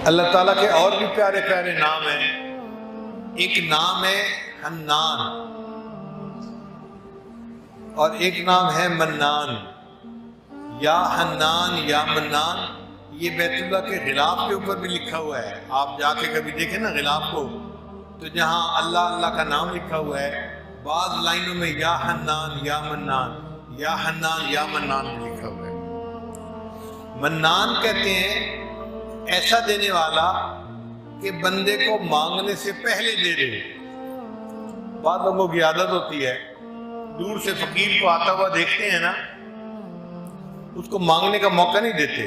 اللہ تعالیٰ کے اور بھی پیارے پیارے نام ہیں۔ ایک نام ہے حنان اور ایک نام ہے منان۔ یا حنان یا منان، یہ بیت اللہ کے غلاف کے اوپر بھی لکھا ہوا ہے۔ آپ جا کے کبھی دیکھیں نا غلاف کو، تو جہاں اللہ اللہ کا نام لکھا ہوا ہے، بعض لائنوں میں یا حنان یا منان، یا حنان یا منان بھی لکھا ہوا ہے۔ منان کہتے ہیں ایسا دینے والا کہ بندے کو مانگنے سے پہلے دے دے۔ بعض لوگوں کی عادت ہوتی ہے، دور سے فقیر کو آتا ہوا دیکھتے ہیں نا، اس کو مانگنے کا موقع نہیں دیتے،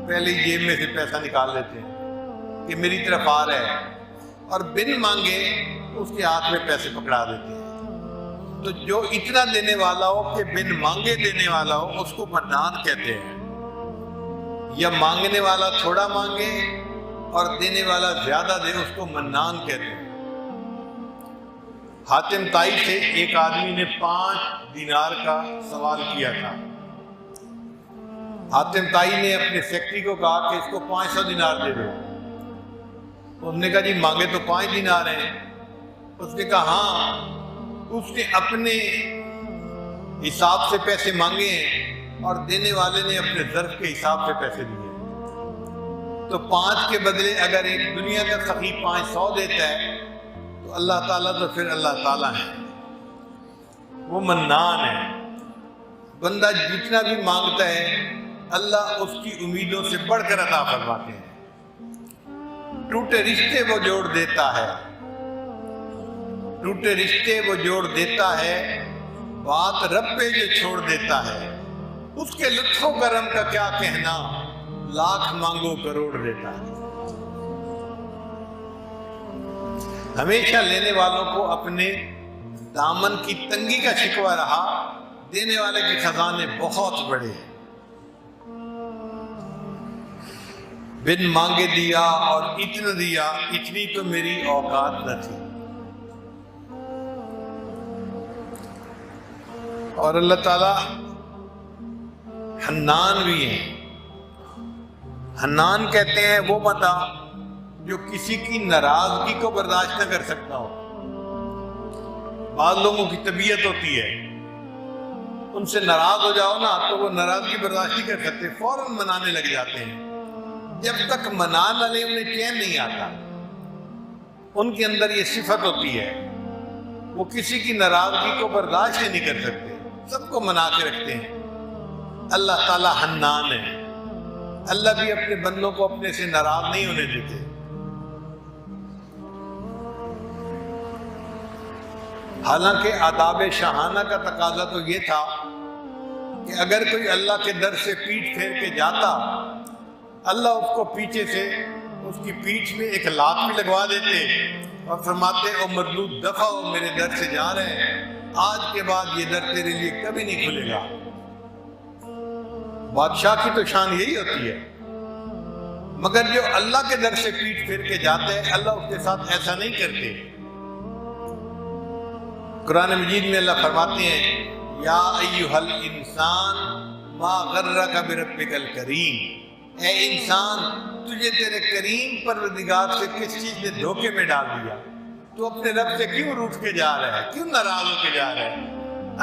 پہلے جیب میں سے پیسہ نکال لیتے ہیں کہ میری طرف آ رہا ہے، اور بن مانگے اس کے ہاتھ میں پیسے پکڑا دیتے ہیں۔ تو جو اتنا دینے والا ہو کہ بن مانگے دینے والا ہو، اس کو منان کہتے ہیں۔ یا مانگنے والا تھوڑا مانگے اور دینے والا زیادہ دے، اس کو منان کہتے ہیں۔ حاتم طائی سے ایک آدمی نے 5 دینار کا سوال کیا تھا۔ حاتم طائی نے اپنے سیکٹری کو کہا کہ اس کو 500 دینار دے دو۔ اس نے کہا جی مانگے تو 5 دینار ہیں۔ اس نے کہا ہاں، اس نے اپنے حساب سے پیسے مانگے ہیں اور دینے والے نے اپنے ظرف کے حساب سے پیسے دیے۔ تو 5 کے بدلے اگر ایک دنیا کا سخی 500 دیتا ہے تو اللہ تعالیٰ تو پھر اللہ تعالیٰ ہے، وہ منان ہے۔ بندہ جتنا بھی مانگتا ہے اللہ اس کی امیدوں سے بڑھ کر عطا فرماتے ہیں۔ ٹوٹے رشتے وہ جوڑ دیتا ہے، ٹوٹے رشتے وہ جوڑ دیتا ہے، بات رب پہ جو چھوڑ دیتا ہے، اس کے لطف و کرم کا کیا کہنا، لاکھ مانگو کروڑ دیتا ہے۔ ہمیشہ لینے والوں کو اپنے دامن کی تنگی کا شکوہ رہا، دینے والے کے خزانے بہت بڑے ہیں۔ بن مانگے دیا اور اتنا دیا، اتنی تو میری اوقات نہ تھی۔ اور اللہ تعالیٰ حنان بھی ہیں۔ حنان کہتے ہیں وہ بندہ جو کسی کی ناراضگی کو برداشت نہ کر سکتا ہو۔ بعض لوگوں کی طبیعت ہوتی ہے، ان سے ناراض ہو جاؤ نا تو وہ ناراضگی برداشت نہیں کر سکتے، فوراً منانے لگ جاتے ہیں۔ جب تک منا نہ لیں انہیں چین نہیں آتا۔ ان کے اندر یہ صفت ہوتی ہے، وہ کسی کی ناراضگی کو برداشت نہیں کر سکتے، سب کو منا کے رکھتے ہیں۔ اللہ تعالیٰ حنان ہے، اللہ بھی اپنے بندوں کو اپنے سے ناراض نہیں ہونے دیتے۔ حالانکہ آداب شاہانہ کا تقاضا تو یہ تھا کہ اگر کوئی اللہ کے در سے پیٹھ پھیر کے جاتا، اللہ اس کو پیچھے سے اس کی پیٹھ میں ایک لات بھی لگوا دیتے اور فرماتے او مردود دفع ہو، میرے در سے جا رہے ہیں، آج کے بعد یہ در تیرے لیے کبھی نہیں کھلے گا۔ بادشاہ کی تو شان یہی ہوتی ہے، مگر جو اللہ کے در سے پیٹھ پھیر کے جاتے ہیں اللہ اس کے ساتھ ایسا نہیں کرتے۔ قرآن مجید میں اللہ فرماتے ہیں یا ایھا الانسان ما غرک بربک الکریم، اے انسان تجھے تیرے کریم پروردگار سے کس چیز نے دھوکے میں ڈال دیا؟ تو اپنے رب سے کیوں روٹھ کے جا رہا ہے، کیوں ناراض ہو کے جا رہا ہے؟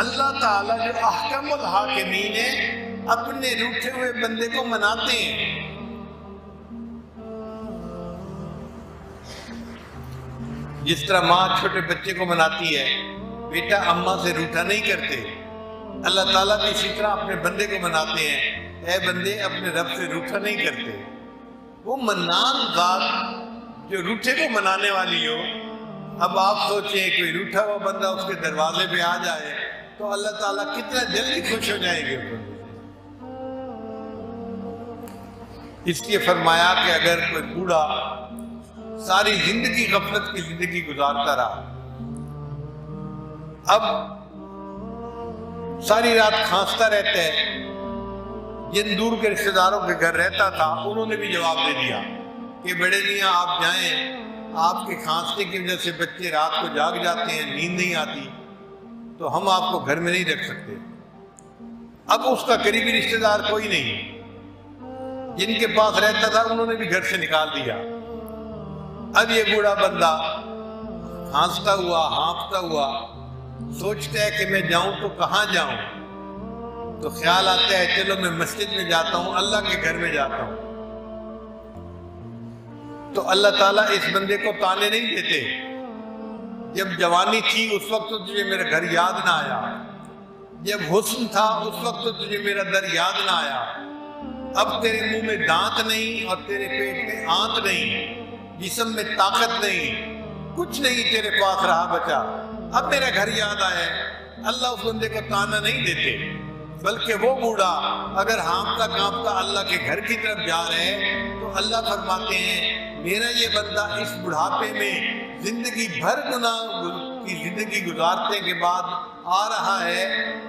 اللہ تعالیٰ جو احکم الحاکمین ہے، اپنے روٹھے ہوئے بندے کو مناتے ہیں۔ جس طرح ماں چھوٹے بچے کو مناتی ہے، بیٹا اماں سے روٹھا نہیں کرتے، اللہ تعالیٰ بھی اسی طرح اپنے بندے کو مناتے ہیں، اے بندے اپنے رب سے روٹھا نہیں کرتے۔ وہ منان ذات جو روٹھے کو منانے والی ہو۔ اب آپ سوچیں کوئی روٹھا ہوا بندہ اس کے دروازے پہ آ جائے تو اللہ تعالیٰ کتنا جلدی خوش ہو جائیں گے۔ اس لیے فرمایا کہ اگر کوئی بوڑھا ساری زندگی غفلت کی زندگی گزارتا رہا، اب ساری رات کھانستا رہتا ہے، جن دور کے رشتہ داروں کے گھر رہتا تھا انہوں نے بھی جواب دے دیا کہ بڑے میاں آپ جائیں، آپ کے کھانسنے کی وجہ سے بچے رات کو جاگ جاتے ہیں، نیند نہیں آتی، تو ہم آپ کو گھر میں نہیں رکھ سکتے۔ اب اس کا قریبی رشتہ دار کوئی نہیں، جن کے پاس رہتا تھا انہوں نے بھی گھر سے نکال دیا۔ اب یہ بوڑھا بندہ ہانستا ہوا ہانپتا ہوا سوچتا ہے کہ میں جاؤں تو کہاں جاؤں؟ تو خیال آتا ہے چلو میں مسجد میں جاتا ہوں، اللہ کے گھر میں جاتا ہوں۔ تو اللہ تعالیٰ اس بندے کو تانے نہیں دیتے، جب جوانی تھی اس وقت تو تجھے میرا گھر یاد نہ آیا، جب حسن تھا اس وقت تو تجھے میرا در یاد نہ آیا، اب تیرے منہ میں دانت نہیں اور تیرے پیٹ میں آنت نہیں، جسم میں طاقت نہیں، کچھ نہیں تیرے پاس رہا بچا، اب میرا گھر یاد آیا ہے۔ اللہ اس بندے کو تانا نہیں دیتے، بلکہ وہ بوڑھا اگر ہانپتا کانپتا اللہ کے گھر کی طرف جا رہے ہیں تو اللہ فرماتے ہیں میرا یہ بندہ اس بڑھاپے میں زندگی بھر گناہ کی زندگی گزارنے کے بعد آ رہا ہے،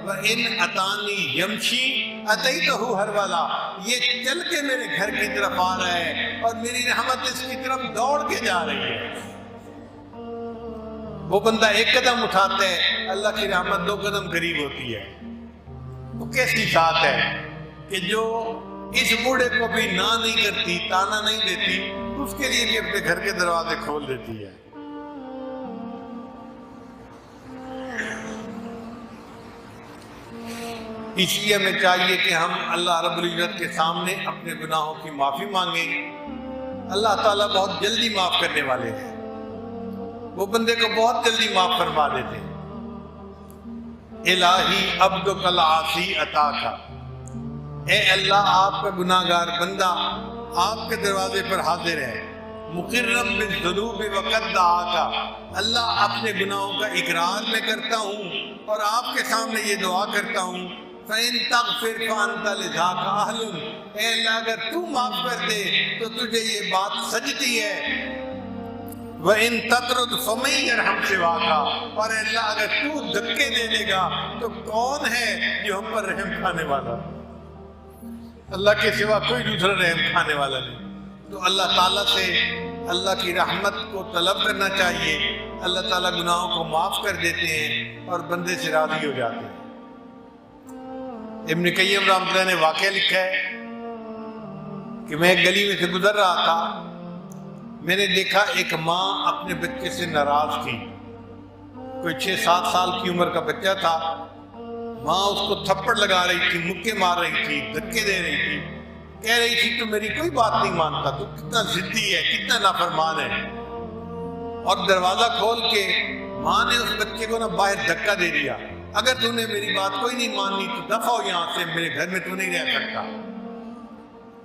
وَإِنْ أَتَانِي يَمْشِي أَتَيْتُهُ هَرْوَلًا، یہ چل کے میرے گھر کی طرف آ رہا ہے اور میری رحمت اس کی طرف دوڑ کے جا رہی ہے۔ وہ بندہ ایک قدم اٹھاتا ہے، اللہ کی رحمت 2 قدم قریب ہوتی ہے۔ وہ کیسی ذات ہے کہ جو اس بوڑھے کو بھی نہ نہیں کرتی، تانا نہیں دیتی، اس کے لیے بھی اپنے گھر کے دروازے کھول دیتی ہے۔ اس لیے ہمیں چاہیے کہ ہم اللہ رب العزت کے سامنے اپنے گناہوں کی معافی مانگیں۔ اللہ تعالیٰ بہت جلدی معاف کرنے والے ہیں، وہ بندے کو بہت جلدی معاف فرما دیتے ہیں۔ الہی عبدک العاصی عطاک، اے اللہ آپ کا گناہگار بندہ آپ کے دروازے پر حاضر ہے، مقرم بالذنوب وقد دعاک، اللہ اپنے گناہوں کا اقرار میں کرتا ہوں اور آپ کے سامنے یہ دعا کرتا ہوں، فَإِن تَغْفِرْ فَأَنْتَ لِذَاكَ أَهْلٌ، اے اللہ اگر تو معاف کر دے تو تجھے یہ بات سجتی ہے، وَإِن تَطْرُدْ فَمَن يَرْحَمْ سِوَاكَ، اور اے اللہ اگر تو دھکے دے دے گا تو کون ہے جو ہم پر رحم کھانے والا؟ اللہ کے سوا کوئی دوسرا رحم کھانے والا نہیں۔ تو اللہ تعالیٰ سے اللہ کی رحمت کو طلب کرنا چاہیے، اللہ تعالیٰ گناہوں کو معاف کر دیتے ہیں اور بندے سے راضی ہو جاتے ہیں۔ ابن قیم رحمۃ اللہ نے واقعہ لکھا ہے کہ میں ایک گلی میں سے گزر رہا تھا، میں نے دیکھا ایک ماں اپنے بچے سے ناراض تھی، کوئی 6-7 سال کی عمر کا بچہ تھا، ماں اس کو تھپڑ لگا رہی تھی، مکے مار رہی تھی، دھکے دے رہی تھی، کہہ رہی تھی تو میری کوئی بات نہیں مانتا، تو کتنا ضدی ہے، کتنا نافرمان ہے، اور دروازہ کھول کے ماں نے اس بچے کو باہر دھکا دے دیا، اگر تو نے میری بات کوئی نہیں ماننی تو دفع ہو یہاں سے، میرے گھر میں تو نہیں رہ سکتا،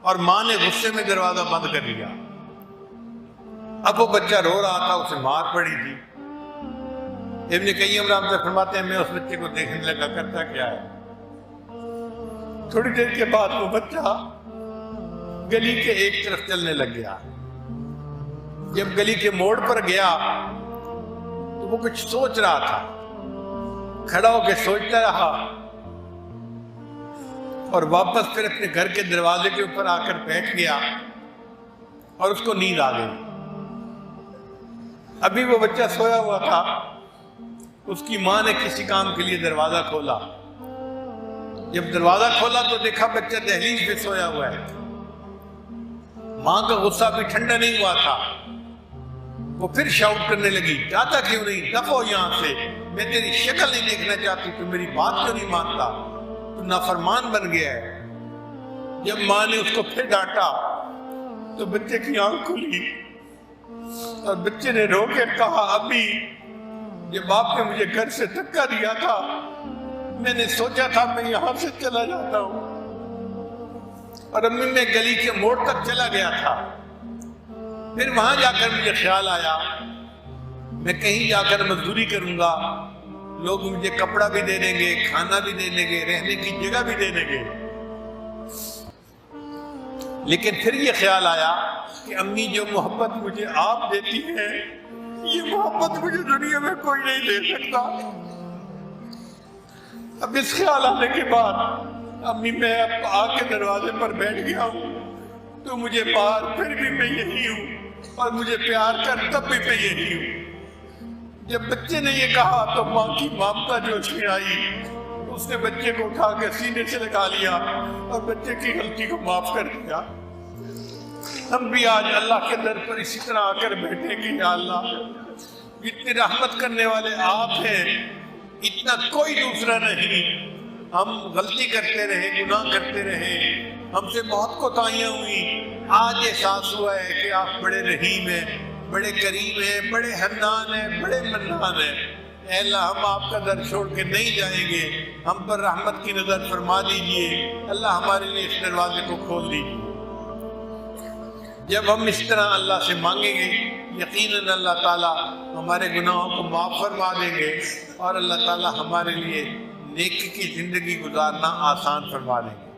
اور ماں نے غصے میں دروازہ بند کر دیا۔ اب وہ بچہ رو رہا تھا، اسے مار پڑی تھی۔ ابن قیم رحمۃ اللہ فرماتے ہیں میں اس بچے کو دیکھنے لگا کرتا کیا ہے، تھوڑی دیر کے بعد وہ بچہ گلی کے ایک طرف چلنے لگ گیا، جب گلی کے موڑ پر گیا تو وہ کچھ سوچ رہا تھا، کھڑا ہو کے سوچتا رہا اور واپس پھر اپنے گھر کے دروازے کے اوپر آ کر بیٹھ گیا اور اس کو نیند آ گئی۔ ابھی وہ بچہ سویا ہوا تھا، اس کی ماں نے کسی کام کے لیے دروازہ کھولا، جب دروازہ کھولا تو دیکھا بچہ دہلیز پہ سویا ہوا ہے۔ ماں کا غصہ بھی ٹھنڈا نہیں ہوا تھا، وہ پھر شاؤٹ کرنے لگی، چاہتا کیوں نہیں، دفع ہو یہاں سے، میں تیری شکل نہیں دیکھنا چاہتی، تو میری بات کیوں نہیں مانتا، تو نافرمان بن گیا ہے۔ جب ماں نے اس کو پھر ڈانٹا تو بچے کی آنکھ کھلی اور بچے نے رو کے کہا ابھی جب آپ نے مجھے گھر سے دھکا دیا تھا میں نے سوچا تھا میں یہاں سے چلا جاتا ہوں، اور امی میں گلی کے موڑ تک چلا گیا تھا، پھر وہاں جا کر مجھے خیال آیا میں کہیں جا کر مزدوری کروں گا، لوگ مجھے کپڑا بھی دے دیں گے، کھانا بھی دے دیں گے، رہنے کی جگہ بھی دے دیں گے، لیکن پھر یہ خیال آیا کہ امی جو محبت مجھے آپ دیتی ہے یہ محبت مجھے دنیا میں کوئی نہیں دے سکتا۔ اب اس خیال آنے کے بعد امی میں اب آ کے دروازے پر بیٹھ گیا ہوں، تو مجھے مار پھر بھی میں یہی ہوں، اور مجھے پیار کر تب بھی میں یہی ہوں۔ جب بچے نے یہ کہا تو ماں کی ممتا جوش میں آئی، اس نے بچے کو اٹھا کے سینے سے لگا لیا اور بچے کی غلطی کو معاف کر دیا۔ ہم بھی آج اللہ کے در پر اسی طرح آ کر بیٹھے کہ یا اللہ اتنی رحمت کرنے والے آپ ہیں، اتنا کوئی دوسرا نہیں۔ ہم غلطی کرتے رہے، گناہ کرتے رہے، ہم سے بہت کوتاہیاں ہوئی، آج احساس ہوا ہے کہ آپ بڑے رحیم ہیں، بڑے کریم ہیں، بڑے حنان ہیں، بڑے منان ہیں۔ اے اللہ ہم آپ کا در چھوڑ کے نہیں جائیں گے، ہم پر رحمت کی نظر فرما دیجئے، اللہ ہمارے لیے اس دروازے کو کھول دیجئے۔ جب ہم اس طرح اللہ سے مانگیں گے، یقیناً اللہ تعالیٰ ہمارے گناہوں کو معاف فرما دیں گے اور اللہ تعالیٰ ہمارے لیے نیکی کی زندگی گزارنا آسان فرما دیں گے۔